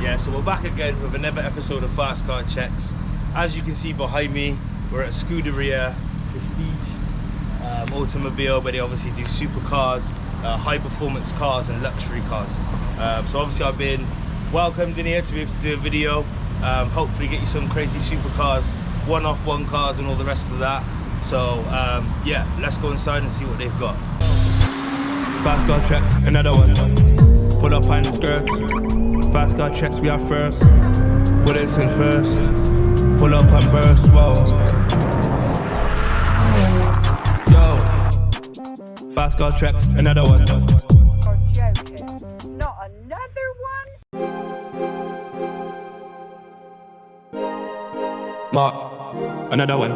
Yeah, so we're back again with another episode of Fast Car Checks. As you can see behind me, we're at Scudria Prestige automobile, where they obviously do supercars, high performance cars and luxury cars. So obviously I've been welcomed in here to be able to do a video, hopefully get you some crazy supercars, one-off-one cars and all the rest of that. So yeah, let's go inside and see what they've got. Fast car checks, another one. Pull up on the skirts. Fast car checks, we are first. Bullets in first. Pull up and burst, whoa. Yo. Fast car checks, another one. You're joking. Not another one? Marqq, another one.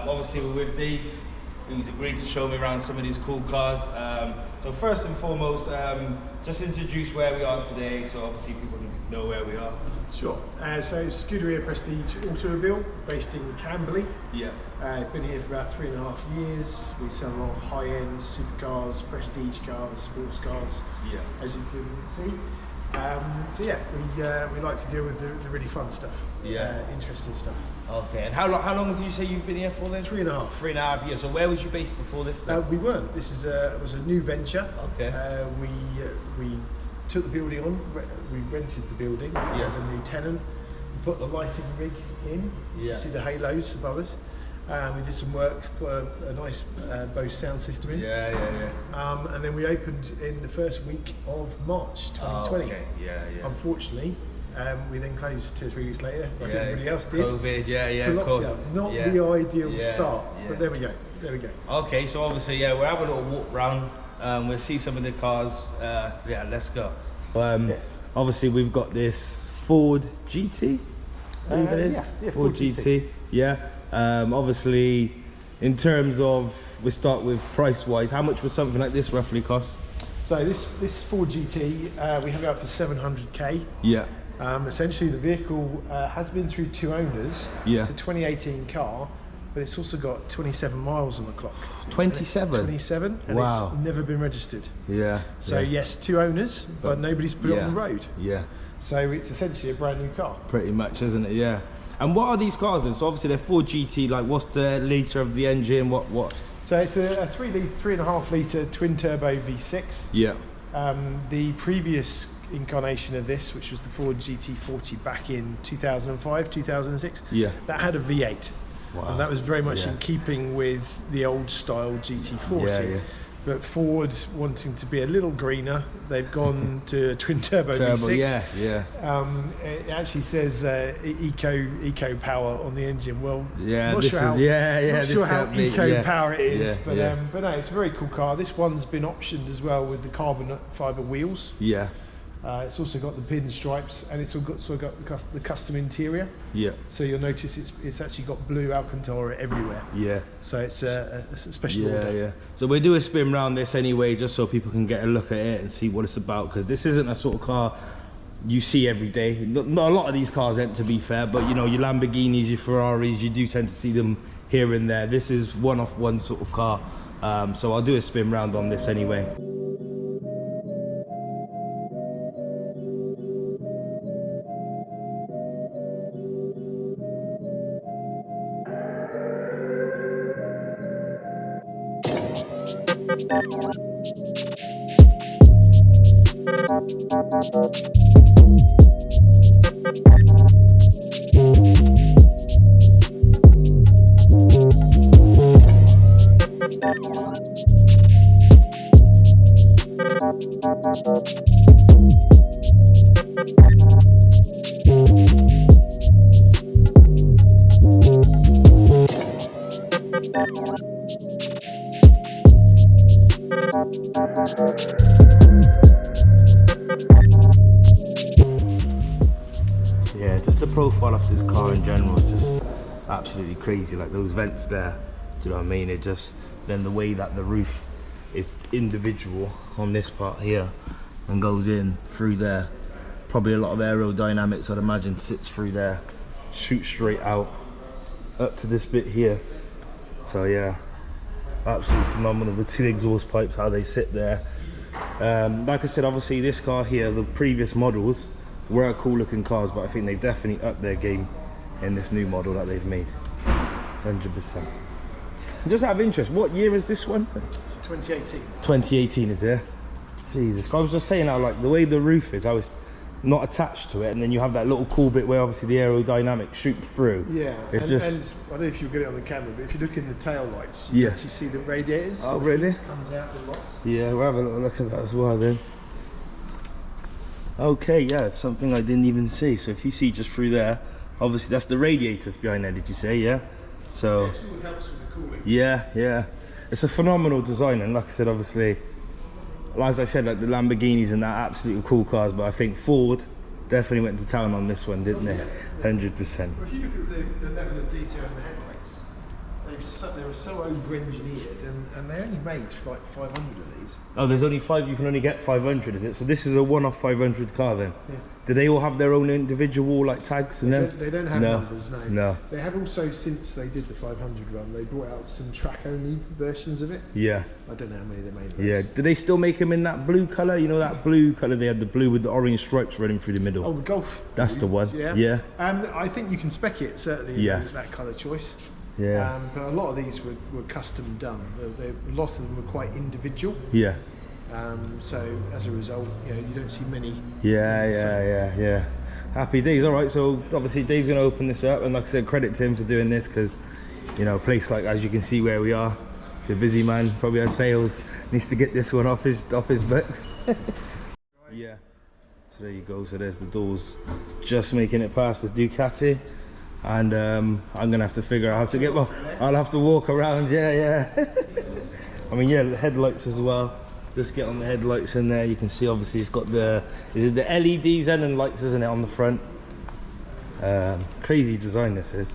Obviously we're with Dave, who's agreed to show me around some of these cool cars. So first and foremost, just introduce where we are today, so obviously people can know where we are. Sure. So Scudria Prestige Automobile, based in Camberley. Yeah. Been here for about 3.5 years. We sell a lot of high-end supercars, prestige cars, sports cars, yeah, as you can see. So yeah, we like to deal with the really fun stuff, interesting stuff. Okay, and how long do you say you've been here for then? 3.5. 3.5 years. So where was you based before this then? We weren't. This is was a new venture. Okay. We took the building on. We rented the building as a new tenant. We put the lighting rig in. You see the halos above us. We did some work, put a nice Bose sound system in. And then we opened in the first week of March 2020. Oh, okay. Yeah. Unfortunately, we then closed 2 or 3 weeks later, like everybody else did. COVID, for of course. lockdown. Not the ideal start, but there we go. Okay, so obviously, we'll have a little walk round. We'll see some of the cars. Let's go. Obviously, we've got this Ford GT. I believe it is. Ford GT. Yeah. Obviously, in terms of, we start with price-wise. How much would something like this roughly cost? So this Ford GT, we have it up for 700k. Yeah. Essentially, the vehicle has been through 2 owners. Yeah. It's a 2018 car, but it's also got 27 miles on the clock. 27? 27, and it's never been registered. Yeah. So yes, 2 owners, but nobody's put it on the road. Yeah. So it's essentially a brand new car. Pretty much, isn't it? Yeah. And what are these cars then? So obviously they're Ford GT, like what's the litre of the engine, what? So it's a 3.5 litre twin turbo V6. Yeah. The previous incarnation of this, which was the Ford GT40 back in 2005, 2006, that had a V8. Wow. And that was very much in keeping with the old style GT40. But Ford, wanting to be a little greener, they've gone to a twin turbo V6. It actually says eco power on the engine. Well, not sure how eco power it is, but no, it's a very cool car. This one's been optioned as well with the carbon fibre wheels. Yeah. It's also got the pinstripes, and it's also got the custom interior. Yeah. So you'll notice it's actually got blue Alcantara everywhere. Yeah. So it's a special order. Yeah. So we'll do a spin round this anyway, just so people can get a look at it and see what it's about, because this isn't a sort of car you see every day. Not a lot of these cars aren't, to be fair, but you know, your Lamborghinis, your Ferraris, you do tend to see them here and there. This is one-off-one sort of car. So I'll do a spin round on this anyway. Yeah, just the profile of this car in general is just absolutely crazy. Like those vents there, do you know what I mean? It just, then the way that the roof is individual on this part here and goes in through there. Probably a lot of aerodynamics, I'd imagine, sits through there, shoots straight out up to this bit here. So yeah, absolutely phenomenal. The two exhaust pipes, how they sit there. Like I said, obviously this car here, the previous models were cool looking cars, but I think they've definitely upped their game in this new model that they've made, 100%. Just out of interest, what year is this one? It's 2018. 2018 is it? Jesus, I was just saying how like the way the roof is, I was not attached to it, and then you have that little cool bit where obviously the aerodynamics shoot through. Yeah, it's and I don't know if you'll get it on the camera, but if you look in the tail lights, you actually see the radiators. Oh really? It comes out the lots. Yeah, we'll have a little look at that as well then. Okay, yeah, it's something I didn't even see. So if you see just through there, obviously that's the radiators behind there, did you say? Yeah. So it helps with the cooling. yeah, it's a phenomenal design, and like I said, obviously, as I said, like the Lamborghinis and that, absolutely cool cars, but I think Ford definitely went to town on this one, didn't they? 100%. Well, if you look at the level of detail in the headlights, they were so over-engineered, and they only made like 500 of these. Oh, there's only 5, you can only get 500, is it? So this is a one-off 500 car then? Yeah. Do they all have their own individual like tags and them? They don't have numbers, no. No. They have also, since they did the 500 run, they brought out some track-only versions of it. Yeah. I don't know how many they made. Yeah. Do they still make them in that blue colour? You know that blue colour? They had the blue with the orange stripes running through the middle. Oh, the Golf. That's the one. Yeah. I think you can spec it certainly in that colour choice. Yeah. But a lot of these were custom done. A lot of them were quite individual. Yeah. So as a result, you don't see many. Yeah. Happy days. All right. So obviously Dave's gonna open this up, and like I said, credit to him for doing this, because a place like, as you can see where we are, it's a busy man. Probably has sales. Needs to get this one off his books. Yeah. So there you go. So there's the doors, just making it past the Ducati. And I'm gonna have to figure out how to get I'll have to walk around. Yeah. I mean, yeah, the headlights as well. Just get on the headlights in there. You can see obviously it's got the LEDs and lights, isn't it, on the front? Crazy design this is.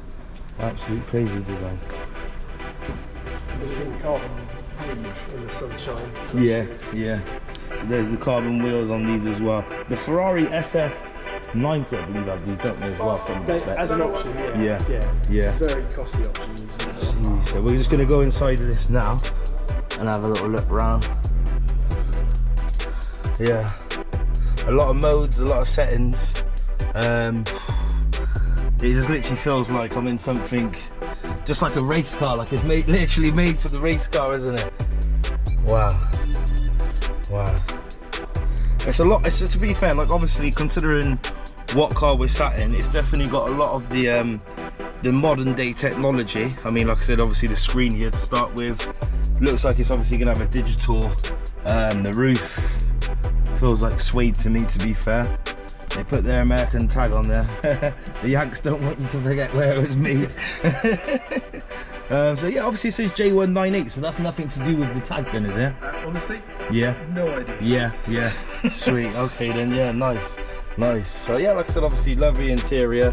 Absolute crazy design. You see the carbon weave in the sunshine. Yeah. So there's the carbon wheels on these as well. The Ferrari SF90, I believe, have these, don't they, as well? As an option, yeah. It's a very costly option. Jeez, so we're just going to go inside of this now and have a little look around. Yeah, a lot of modes, a lot of settings. It just literally feels like I'm in something just like a race car, like it's literally made for the race car, isn't it? Wow. It's a lot. It's, to be fair, like obviously considering what car we're sat in, it's definitely got a lot of the modern day technology. I mean, like I said, obviously the screen here to start with looks like it's obviously gonna have a digital. The roof feels like suede to me, to be fair. They put their American tag on there. The Yanks don't want you to forget where it was made. So yeah, obviously it says J198, so that's nothing to do with the tag then, is it? Honestly? Yeah. No idea. Yeah. Sweet, okay then, yeah, nice. So yeah, like I said, obviously lovely interior.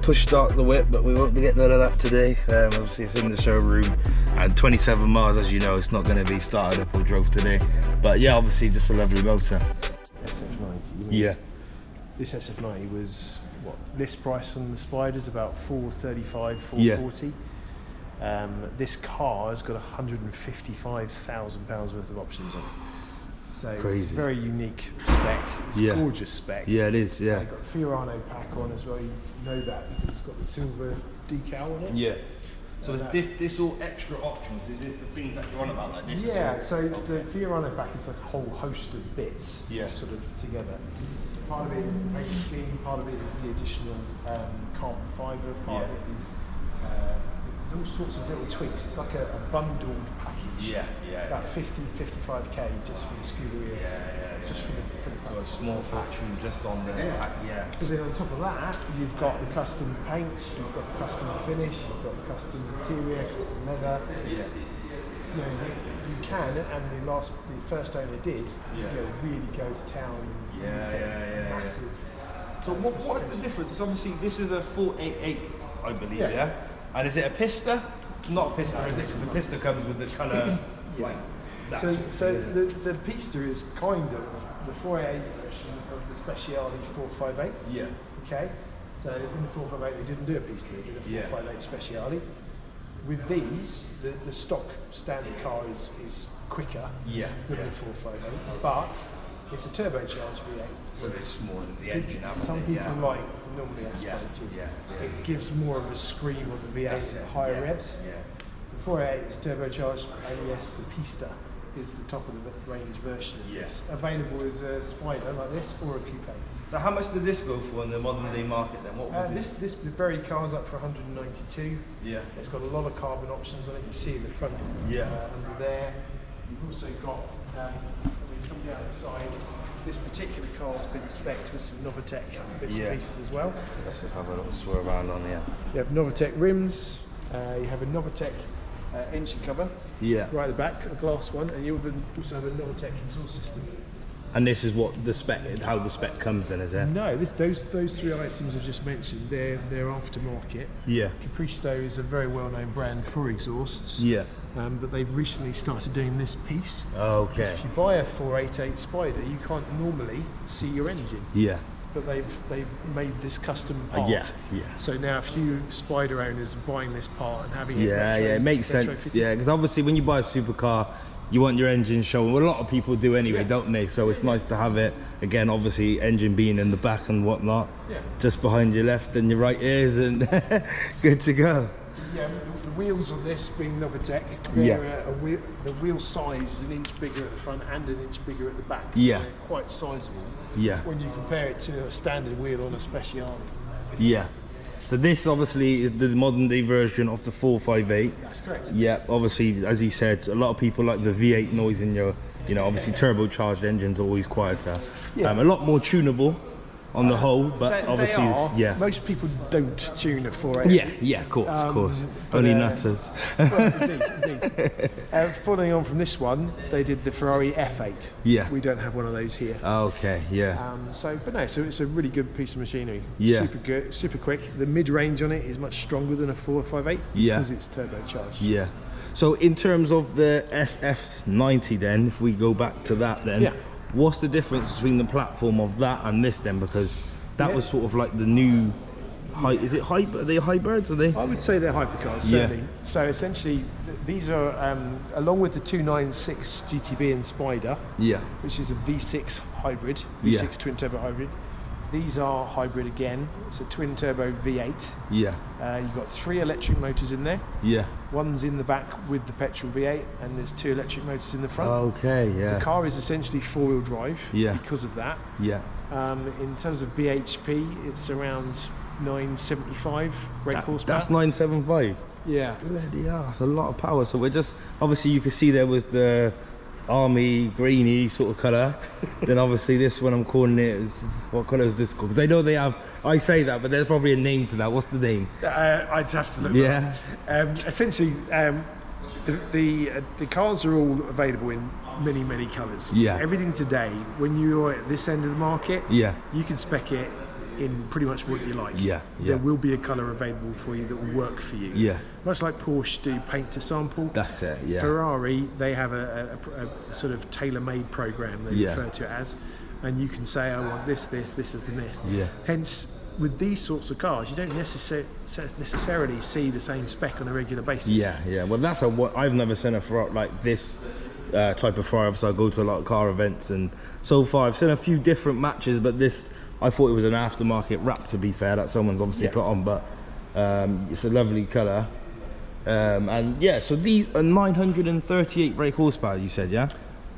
Push start the whip, but we won't get none of that today. Obviously it's in the showroom, and 27 miles, as you know, it's not going to be started up or drove today. But yeah, obviously just a lovely motor. SF90. Yeah. This SF90 was, what, list price on the Spiders about $435, $440. This car has got £155,000 worth of options on it. So crazy. It's a very unique spec. It's a gorgeous spec. Yeah, it is. Yeah. Got Fiorano pack on as well. You know that because it's got the silver decal on it. Yeah. So is this all extra options? Is this the things that you're on about, like this? Yeah. So the Fiorano pack is like a whole host of bits. Yeah. Sort of together. Part of it is the paint scheme. Part of it is the additional carbon fibre. Part of it is. There's all sorts of little tweaks. It's like a bundled package. About 55k just for the Scudria. Just for the So a small fortune just on the back. But then on top of that, you've got the custom paint, you've got the custom finish, you've got the custom interior, custom leather. You know, you can, and the first owner did, you know, really go to town. Massive. So what's the difference? It's obviously this is a 488, I believe, yeah. And is it a pista? Not a pista, is it? Because the pista comes with the colour. So the pista is kind of the 488 version of the Speciale 458. Okay. So in the 458 they didn't do a pista, they did a 458 Speciale. With these, the stock standard car is quicker than the 458, but it's a turbocharged V8. So there's more in the engine. Some people like the normally aspirated. It gives more of a scream on the V8 at higher revs. The 488 is turbocharged, and yes, the Pista is the top of the range version of this. Available as a Spider like this or a coupe. So how much did this go for in the modern day market then? What was this very car's up for 192. It's got a lot of carbon options on it. You see the front under there. You've also got, when you come down the side, this particular car's been specced with some Novitec bits and pieces as well. Let's just have a little swerve around on here. You have Novitec rims, you have a Novitec engine cover right at the back, a glass one, and you also have a Novitec exhaust system. And this is what the spec, how the spec comes then, is it? No, those three items I've just mentioned, they're aftermarket. Capristo is a very well-known brand for exhausts. But they've recently started doing this piece. Okay. If you buy a 488 Spider, you can't normally see your engine. But they've made this custom part. So now if you Spider owners are buying this part and having it it makes sense. Because obviously when you buy a supercar, you want your engine shown. Well, a lot of people do anyway, don't they? So it's nice to have it, again, obviously engine being in the back and whatnot, just behind your left and your right ears, and good to go. The wheels on this being Novitec, the wheel size is an inch bigger at the front and an inch bigger at the back, so they're quite sizable when you compare it to a standard wheel on a Speciale. So this obviously is the modern day version of the 458. That's correct. Obviously, as he said, a lot of people like the V8 noise in your, obviously turbocharged engines are always quieter. A lot more tunable on the whole, but obviously, most people don't tune a 488. Of course. Only nutters. Indeed. Following on from this one, they did the Ferrari F8. We don't have one of those here. Okay, So it's a really good piece of machinery. Super good, super quick. The mid-range on it is much stronger than a 458 because it's turbocharged. So in terms of the SF90 then, if we go back to that then, what's the difference between the platform of that and this then? Because that was sort of like the new, is it hyper? Are they hybrids? Are they? I would say they're hypercars, certainly. So essentially, these are along with the 296 GTB and Spider, which is a V6 hybrid, V6 twin turbo hybrid. These are hybrid again. It's a twin turbo V8. You've got 3 electric motors in there. One's in the back with the petrol V8, and there's 2 electric motors in the front. The car is essentially 4-wheel drive because of that. In terms of BHP, it's around 975 brake horsepower. That's 975. Bloody hell, that's a lot of power. So we're just, obviously you can see there was the army greeny sort of colour. Then obviously this one I'm calling it is, what colour is this called? Because I know they have, I say that, but there's probably a name to that. What's the name? I'd have to look that up. Essentially, the cars are all available in many colours. Everything today, when you're at this end of the market, you can spec it in pretty much what you like. There will be a colour available for you that will work for you. Much like Porsche do paint to sample. That's it. Ferrari, they have a sort of tailor-made program they refer to it as, and you can say, I want this, and this. Hence, with these sorts of cars, you don't necessarily see the same spec on a regular basis. Well, that's I've never seen a Ferrari like this type of Ferrari. So I go to a lot of car events, and so far I've seen a few different matches, but this, I thought it was an aftermarket wrap, to be fair, that someone's obviously put on, but it's a lovely colour. And so these are 938 brake horsepower, you said, No,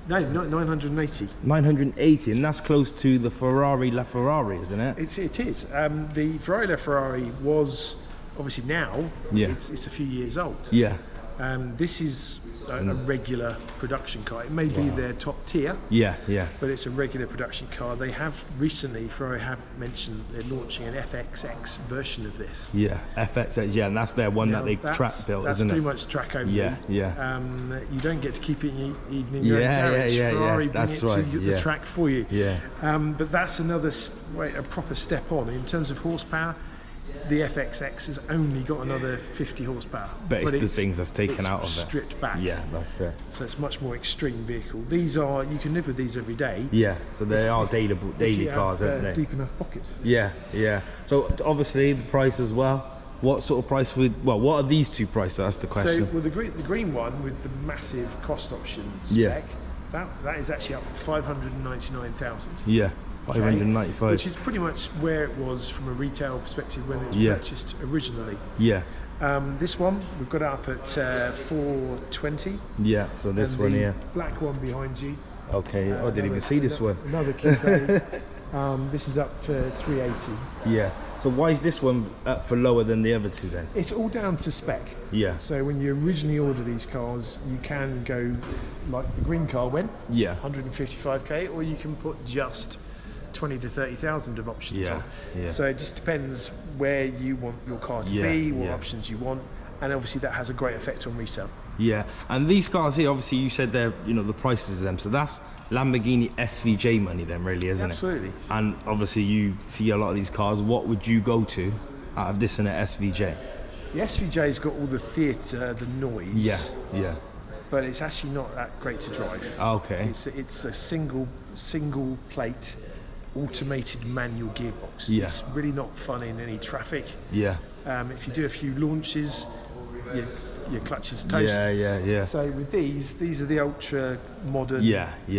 not 980. 980, and that's close to the Ferrari LaFerrari, isn't it? It is. The Ferrari LaFerrari was obviously now it's a few years old. Yeah. This is a regular production car. It may be their top tier. Yeah, yeah. But it's a regular production car. They have recently, Ferrari have mentioned they're launching an FXX version of this. Yeah, FXX, yeah, and that's their one that they track built, that's isn't it? pretty much track only. Yeah, yeah. You don't get to keep it in the evening. Ferrari bring it to the track for you. Yeah. But that's another a proper step on in terms of horsepower. The FXX has only got another 50 horsepower. But it's the things that's taken out of it. Stripped back. Yeah, that's it. So it's much more extreme vehicle. These are, you can live with these every day. Yeah, so they are daily cars, aren't they? Deep enough pockets. Yeah, yeah. So obviously the price as well. What sort of price what are these two prices? That's the question. So, well, the green one with the massive cost option spec, that is actually up for 599,000. Yeah. 595, which is pretty much where it was from a retail perspective when it was purchased originally. Yeah. This one we've got it up at 420. Yeah. So this one here. Black one behind you. Okay. I didn't even see this one. Another coupe. This is up for 380. Yeah. So why is this one up for lower than the other two then? It's all down to spec. Yeah. So when you originally order these cars, you can go like the green car went. Yeah. 155k, or you can put just 20 to 30,000 of options on. Yeah. So it just depends where you want your car to be, what options you want, and obviously that has a great effect on resale. Yeah, and these cars here, obviously you said they're, the prices of them, so that's Lamborghini SVJ money then really, isn't it? Absolutely. And obviously you see a lot of these cars, what would you go to out of this and an SVJ? The SVJ's got all the theatre, the noise. Yeah, yeah. But it's actually not that great to drive. Okay. It's a single plate automated manual gearbox. Yeah. It's really not fun in any traffic. Yeah. If you do a few launches, your clutch is toast. Yeah. So with these are the ultra modern,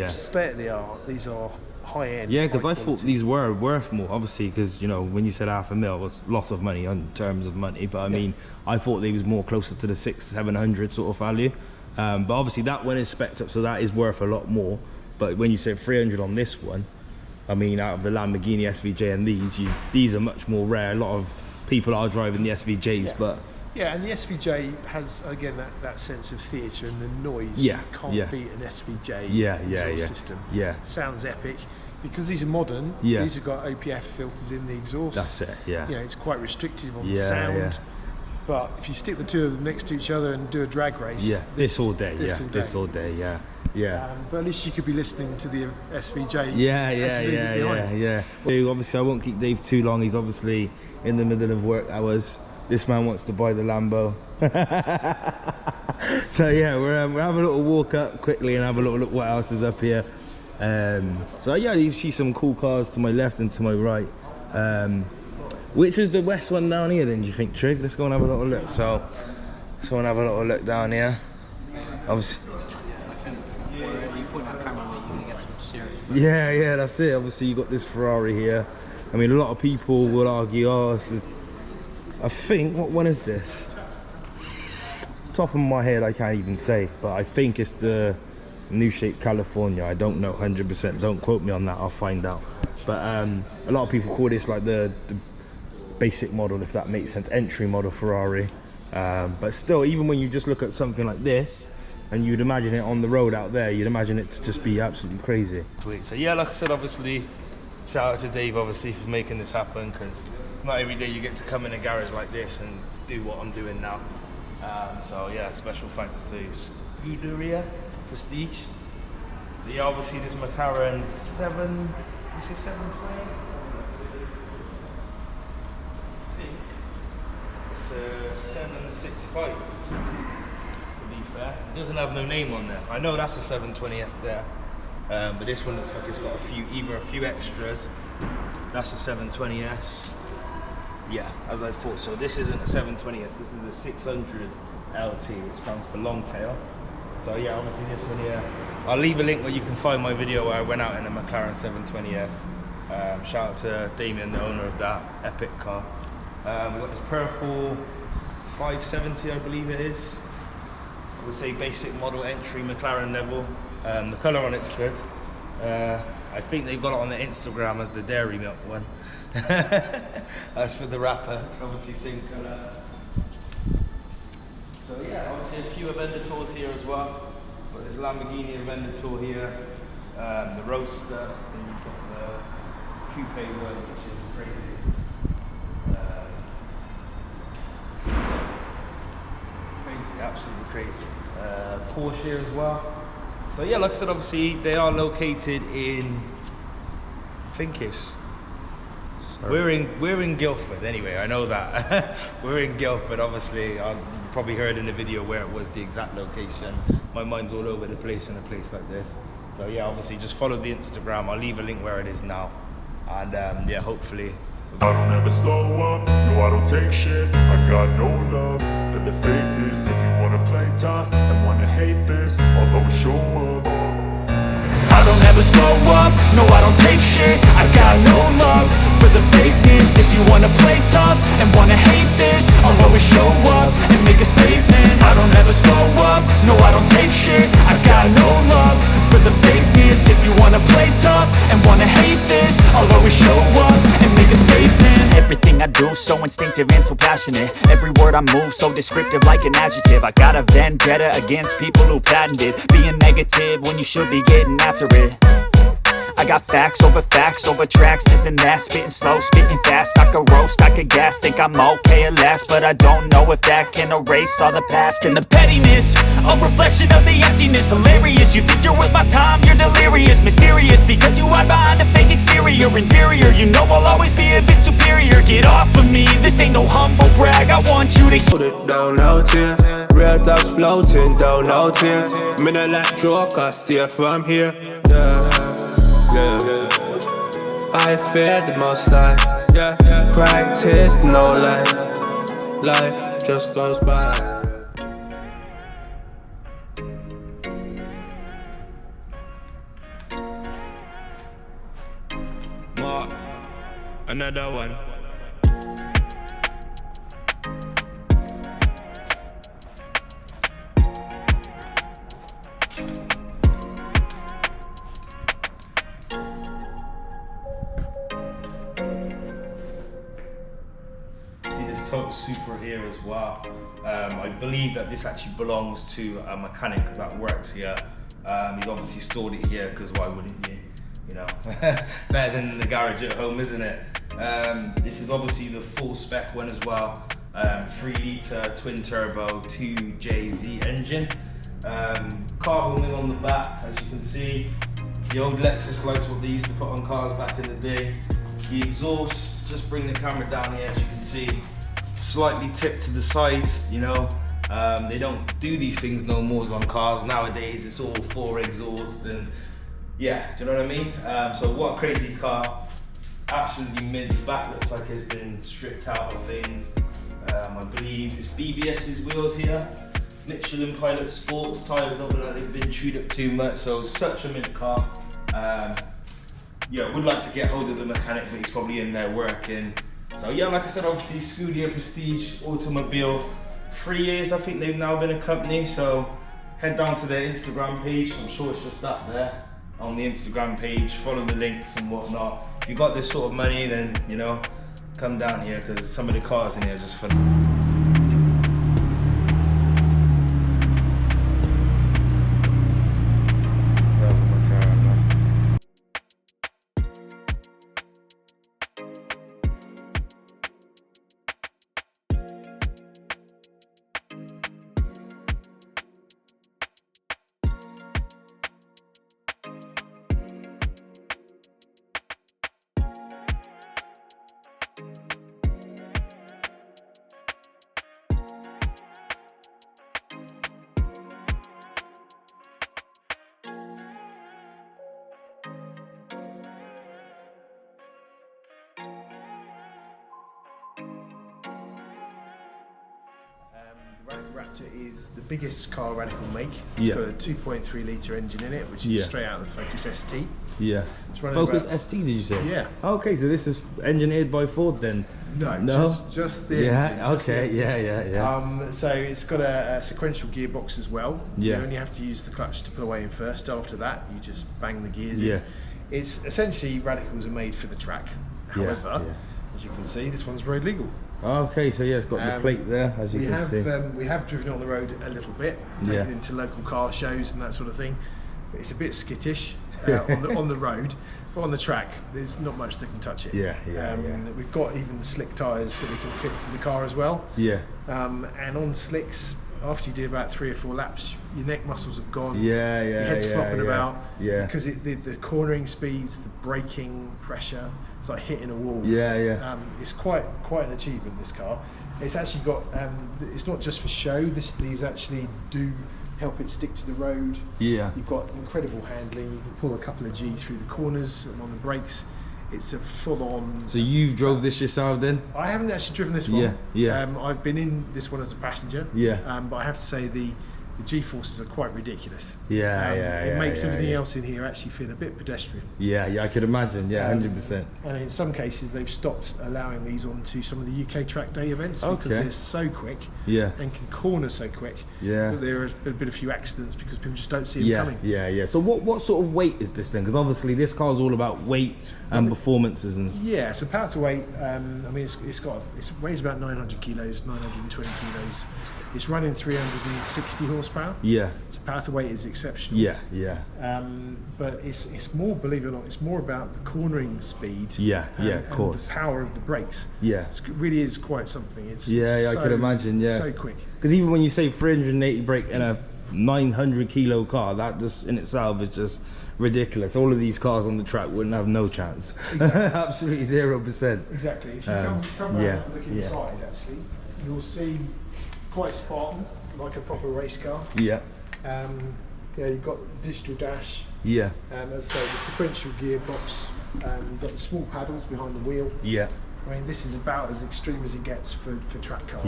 state of the art. These are high end. Yeah, because I thought these were worth more, obviously, because when you said $500,000 was a lot of money in terms of money, but I mean, I thought they was more closer to the 600-700 sort of value. But obviously that one is spec'd up, so that is worth a lot more. But when you said 300 on this one, I mean, out of the Lamborghini SVJ and these are much more rare. A lot of people are driving the SVJs, but yeah, and the SVJ has again that sense of theatre and the noise. Yeah, you can't beat an SVJ exhaust system. Yeah, sounds epic because these are modern. Yeah, these have got OPF filters in the exhaust. That's it. Yeah, it's quite restrictive on sound. Yeah. But if you stick the two of them next to each other and do a drag race, this all day. Yeah. But at least you could be listening to the SVJ. Yeah. Obviously, I won't keep Dave too long. He's obviously in the middle of work hours. This man wants to buy the Lambo. So yeah, we're having a little walk up quickly and have a little look what else is up here. So yeah, you see some cool cars to my left and to my right. Which is the west one down here then, do you think, Trig? Let's go and have a little look. So let's go and have a little look down here. Obviously. Yeah, that's it. Obviously you got this Ferrari here. I mean, a lot of people will argue, this is, I think, what one is this? Top of my head I can't even say, but I think it's the New Shape California. I don't know 100%, don't quote me on that, I'll find out. But a lot of people call this like the basic model, if that makes sense, entry model Ferrari. But still, even when you just look at something like this and you'd imagine it on the road out there, you'd imagine it to just be absolutely crazy. Sweet. So yeah, like I said, obviously shout out to Dave obviously for making this happen, because it's not every day you get to come in a garage like this and do what I'm doing now. So yeah, special thanks to Scudria Prestige. Obviously this McLaren 720? It's a 765, to be fair. It doesn't have no name on there. I know that's a 720S there, but this one looks like it's got either a few extras. That's a 720S. Yeah, as I thought. So this isn't a 720S, this is a 600 LT, which stands for long tail. So yeah, obviously this one here. I'll leave a link where you can find my video where I went out in a McLaren 720S. Shout out to Damien, the owner of that epic car. We've got this purple 570, I believe it is. I would say basic model entry McLaren level. The colour on it's good. I think they got it on their Instagram as the dairy milk one. As for the wrapper, obviously same colour. obviously a few Aventadors here as well. But there's Lamborghini Aventador here, the Roadster, and you've got the coupe one, which is crazy. Crazy, absolutely crazy. Porsche here as well. So yeah, like I said, obviously they are located in, I think it's, we're in Guildford anyway, I know that. We're in Guildford, obviously. You probably heard in the video where it was, the exact location. My mind's all over the place in a place like this. So yeah, obviously just follow the Instagram. I'll leave a link where it is now. And yeah, hopefully. I don't ever slow up, no I don't take shit. I got no love for the fakeness. If you wanna play tough and wanna hate this, I'll always show up. I don't ever slow up, no I don't take shit. I got no love for the fakeness. If you wanna play tough and wanna hate this, I'll always show up and make a statement. I don't ever slow up, no I don't take shit. I got no love for the fakeness. If you wanna play tough and wanna hate this, I'll always show up and make a statement. Everything I do so instinctive and so passionate. Every word I move so descriptive like an adjective. I got a vendetta against people who patented being negative when you should be getting after it. I got facts over tracks, this and that. Spitting slow, spitting fast, I could roast, I could gas. Think I'm okay at last, but I don't know if that can erase all the past. And the pettiness, a reflection of the emptiness. Hilarious, you think you're worth my time, you're delirious. Mysterious, because you hide behind a fake exterior. Inferior, you know I'll always be a bit superior. Get off of me, this ain't no humble brag. I want you to put it down out here. Real dogs floating down out here. Me no like joke, I steer from here. Yeah. I fear the most I cry tears, no lie. Life just goes by. Marqq, another one. Total Supra here as well. I believe that this actually belongs to a mechanic that works here. He's obviously stored it here because why wouldn't you? You know, better than the garage at home, isn't it? This is obviously the full spec one as well. 3 litre twin turbo 2JZ engine. Carbon wing on the back, as you can see. The old Lexus lights, what they used to put on cars back in the day. The exhaust, just bring the camera down here, as you can see. Slightly tipped to the sides, you know. They don't do these things no more on cars nowadays. It's all 4 exhaust and yeah, do you know what I mean? So what a crazy car. Absolutely mid. The back looks like it's been stripped out of things. I believe it's BBS's wheels here. Michelin Pilot Sports tyres, don't look like they've been chewed up too much. So such a mint car. Yeah, would like to get hold of the mechanic, but he's probably in there working. So yeah, like I said, obviously Scudria Prestige Automobile, 3 years I think they've now been a company, so head down to their Instagram page. I'm sure it's just that there on the Instagram page, follow the links and whatnot. If you got this sort of money, then you know, come down here because some of the cars in here are just fun. The Raptor is the biggest car Radical make. It's got a 2.3 litre engine in it, which is straight out of the Focus ST. Yeah. Focus ST, did you say? Yeah. Okay, so this is engineered by Ford then? No, just the engine. Okay, yeah. So it's got a sequential gearbox as well. Yeah. You only have to use the clutch to pull away in first. After that, you just bang the gears in. It's essentially Radicals are made for the track. However, as you can see, this one's road legal. Okay, so yeah, it's got the plate there, as you can see. We have driven it on the road a little bit, taken it into local car shows and that sort of thing. But it's a bit skittish on the road, but on the track, there's not much that can touch it. Yeah. We've got even slick tyres that we can fit to the car as well. Yeah. And on slicks, after you do about 3 or 4 laps, your neck muscles have gone. Your head's flopping about. Yeah. Because the cornering speeds, the braking pressure, it's like hitting a wall. It's quite an achievement, this car. It's actually got. It's not just for show. These actually do help it stick to the road. Yeah. You've got incredible handling. You can pull a couple of G's through the corners and on the brakes. It's a full-on. So you've drove this yourself then? I haven't actually driven this one. Yeah. I've been in this one as a passenger. Yeah. But I have to say the G-forces are quite ridiculous. It makes everything else in here actually feel a bit pedestrian. Yeah, I could imagine. Yeah, 100%. And in some cases, they've stopped allowing these onto some of the UK track day events because they're so quick. And can corner so quick. That there has been a few accidents because people just don't see them coming. So what sort of weight is this then? Because obviously this car's all about weight and performances and. Yeah, so power to weight. I mean, it weighs about 900 kilos, 920 kilos. It's running 360 horsepower. So power to weight is exceptional. But it's more, believe it or not, it's more about the cornering speed. Of course. And the power of the brakes. It really is quite something. It's I could imagine. So quick. Because even when you say 380 brake in a 900 kilo car, that just in itself is just ridiculous. All of these cars on the track wouldn't have no chance. Exactly. Absolutely 0%. Exactly. If you come around and look inside, actually, you'll see quite Spartan, like a proper race car. You've got digital dash. As I say, the sequential gearbox. You've got the small paddles behind the wheel. I mean, this is about as extreme as it gets for track cars.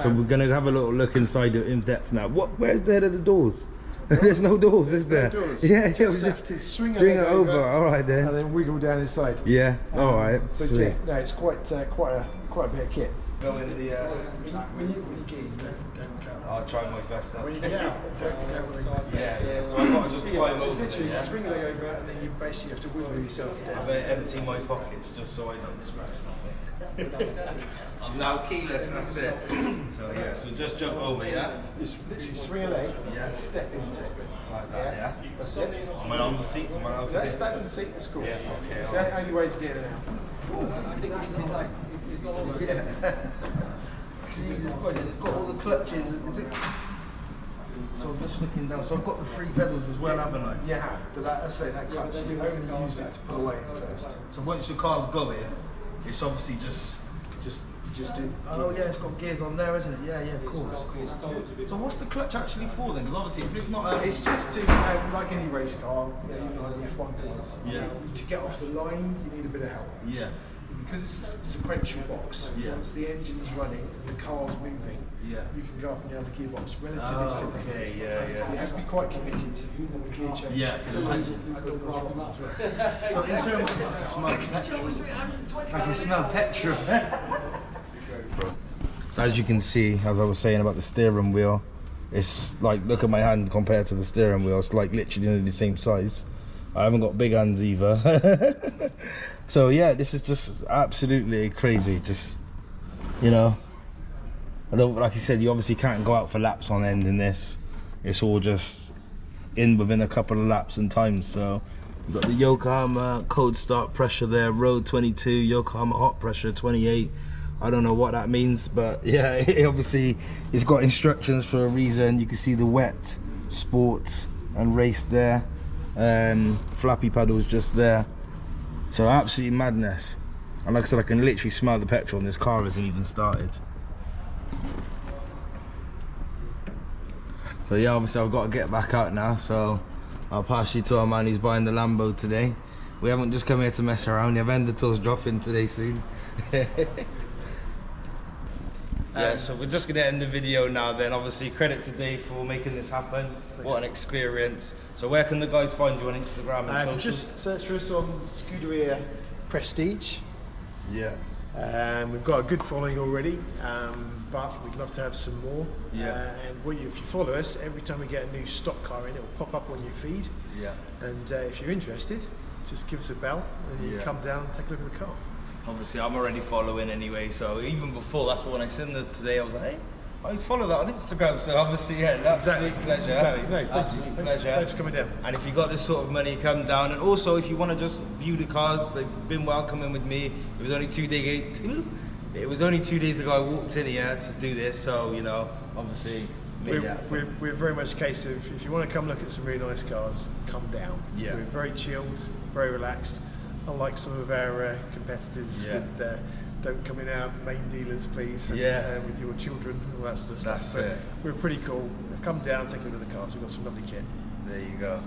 So we're going to have a little look inside in depth now. Where's the head of the doors? There's no doors, is there? No doors. Just have to swing it over. All right then. And then wiggle down inside. All right. But sweet. it's quite a bit of kit. Go in the. When you get in, don't I'll try my best. When you get out, don't So I've got to just climb over. Literally swing the leg over, and then you basically have to wiggle yourself down. I better empty my pockets just so I don't scratch nothing. I'm now keyless, that's it. So just jump over, Just literally swing a leg, step into it. Like that, That's it. Am I on the seat? Am I allowed to? Stay on the seat, that's cool. Okay. Is that the only way to get in and out? It's got all the clutches, is it? So I'm just looking down. So I've got the 3 pedals as well, haven't I? You have, but that clutch, you only use it to pull away first. So once your car's going, it's obviously just do. Oh yeah, it's got gears on there, isn't it? Yeah, of course. So what's the clutch actually for then? Because obviously if it's not it's just to, like any race car, even like the F1 cars, to get off the line, you need a bit of help. Because it's a sequential box, once the engine's running and the car's moving, you can go up and down the gearbox relatively simply. You have to be quite committed to using the gear change. I can imagine. So in terms of I can smell petrol. So as you can see, as I was saying about the steering wheel, it's like, look at my hand compared to the steering wheel, it's like literally the same size. I haven't got big hands either. So yeah, this is just absolutely crazy. Just, I don't, like you said, you obviously can't go out for laps on end in this. It's all just in within a couple of laps and times. So you've got the Yokohama cold start pressure there, road 22, Yokohama hot pressure 28. I don't know what that means, but yeah, it obviously it's got instructions for a reason. You can see the wet, sport and race there. Flappy paddles just there. So absolutely madness. And like I said, I can literally smell the petrol and this car hasn't even started. So yeah, obviously I've got to get back out now, so I'll pass you to our man who's buying the Lambo today. We haven't just come here to mess around, the Vendor's dropping today soon. So we're just going to end the video now then. Obviously credit to Dave for making this happen. What an experience. So where can the guys find you on Instagram and socials? Just search for us on Scudria Prestige. We've got a good following already, but we'd love to have some more. And if you follow us, every time we get a new stock car in, it will pop up on your feed. And if you're interested, just give us a bell and you can come down and take a look at the car. obviously I'm already following anyway, so even before, that's when I seen it today, I was like, hey, I follow that on Instagram, so obviously, yeah, absolute pleasure. Exactly. No, absolute pleasure. Thanks for coming down. And if you got this sort of money, come down. And also, if you want to just view the cars, they've been welcoming with me. It was only 2 days. It was only 2 days ago I walked in here to do this, so you know, obviously. We're very much a case of, if you want to come look at some really nice cars, come down. Yeah. We're very chilled, very relaxed, unlike some of our competitors with don't come in our main dealers please, and, with your children, all that sort of stuff. That's but it. We're pretty cool. Come down, take a look at the cars, we've got some lovely kit. There you go.